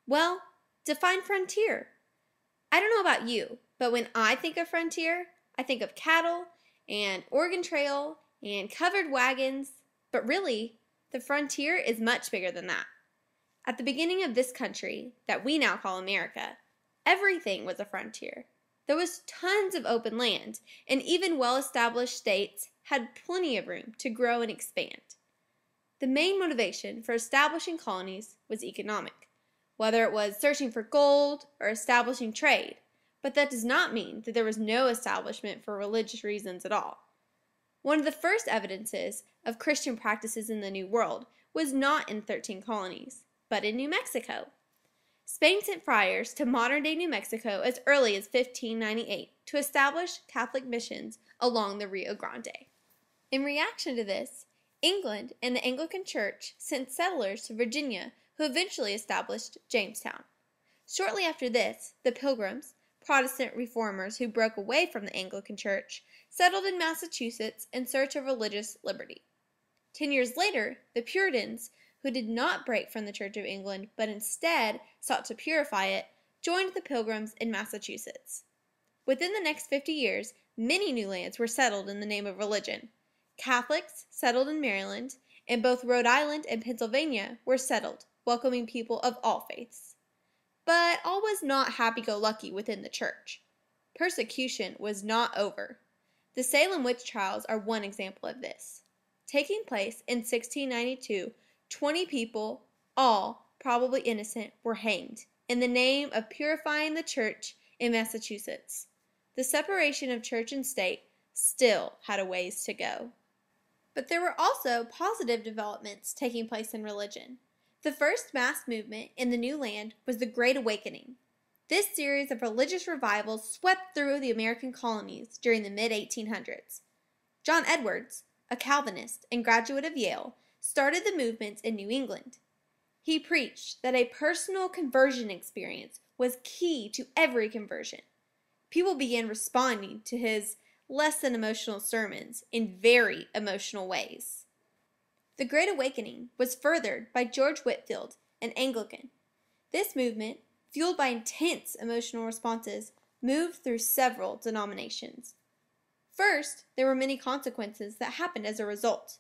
Well, define frontier. I don't know about you, but when I think of frontier, I think of cattle and Oregon Trail and covered wagons, but really, the frontier is much bigger than that. At the beginning of this country, that we now call America, everything was a frontier. There was tons of open land, and even well-established states had plenty of room to grow and expand. The main motivation for establishing colonies was economic, whether it was searching for gold or establishing trade, but that does not mean that there was no establishment for religious reasons at all. One of the first evidences of Christian practices in the New World was not in 13 colonies, but in New Mexico. Spain sent friars to modern-day New Mexico as early as 1598 to establish Catholic missions along the Rio Grande. In reaction to this, England and the Anglican Church sent settlers to Virginia who eventually established Jamestown. Shortly after this, the Pilgrims, Protestant reformers who broke away from the Anglican Church, settled in Massachusetts in search of religious liberty. 10 years later, the Puritans, who did not break from the Church of England but instead sought to purify it, joined the Pilgrims in Massachusetts. Within the next 50 years, many new lands were settled in the name of religion. Catholics settled in Maryland, and both Rhode Island and Pennsylvania were settled, welcoming people of all faiths. But all was not happy-go-lucky within the church. Persecution was not over. The Salem witch trials are one example of this. Taking place in 1692, 20 people, all probably innocent, were hanged in the name of purifying the church in Massachusetts. The separation of church and state still had a ways to go. But there were also positive developments taking place in religion. The first mass movement in the new land was the Great Awakening. This series of religious revivals swept through the American colonies during the mid-1800s. John Edwards, a Calvinist and graduate of Yale, started the movements in New England. He preached that a personal conversion experience was key to every conversion. People began responding to his less than emotional sermons in very emotional ways. The Great Awakening was furthered by George Whitefield, an Anglican. This movement, fueled by intense emotional responses, moved through several denominations. First, there were many consequences that happened as a result.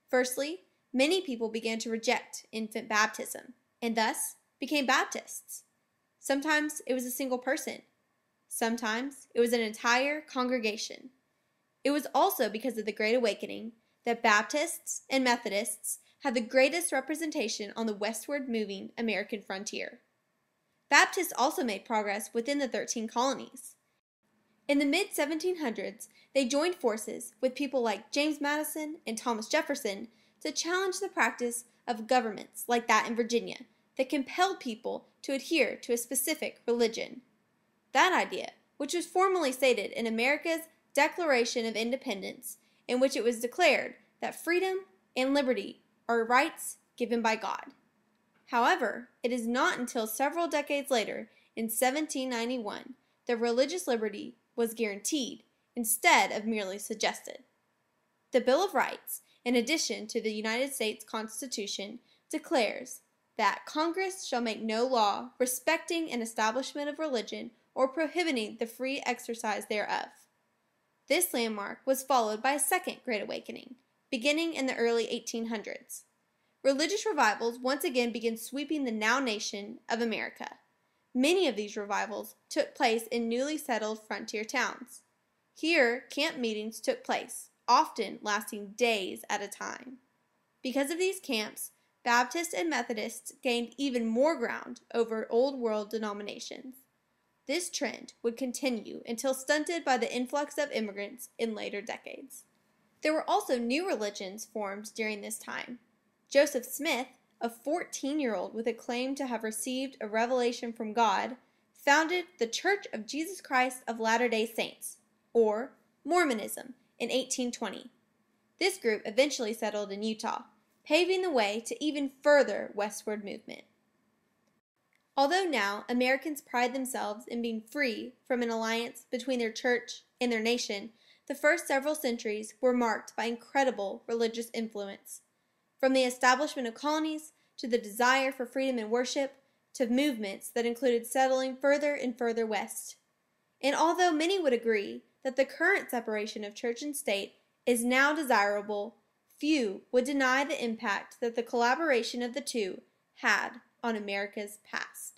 Firstly, many people began to reject infant baptism, and thus became Baptists. Sometimes it was a single person. Sometimes it was an entire congregation. It was also because of the Great Awakening that Baptists and Methodists had the greatest representation on the westward moving American frontier. Baptists also made progress within the 13 colonies. In the mid-1700s, they joined forces with people like James Madison and Thomas Jefferson to challenge the practice of governments like that in Virginia that compelled people to adhere to a specific religion. That idea, which was formally stated in America's Declaration of Independence, in which it was declared that freedom and liberty are rights given by God. However, it is not until several decades later, in 1791, that religious liberty was guaranteed instead of merely suggested. The Bill of Rights, in addition to the United States Constitution, declares that Congress shall make no law respecting an establishment of religion or prohibiting the free exercise thereof. This landmark was followed by a second Great Awakening, beginning in the early 1800s. Religious revivals once again began sweeping the now nation of America. Many of these revivals took place in newly settled frontier towns. Here, camp meetings took place, often lasting days at a time. Because of these camps, Baptists and Methodists gained even more ground over Old World denominations. This trend would continue until stunted by the influx of immigrants in later decades. There were also new religions formed during this time. Joseph Smith, a 14-year-old with a claim to have received a revelation from God, founded the Church of Jesus Christ of Latter-day Saints, or Mormonism, in 1820. This group eventually settled in Utah, paving the way to even further westward movement. Although now Americans pride themselves in being free from an alliance between their church and their nation, the first several centuries were marked by incredible religious influence. From the establishment of colonies to the desire for freedom and worship, to movements that included settling further and further west. And although many would agree that the current separation of church and state is now desirable, few would deny the impact that the collaboration of the two had on America's past.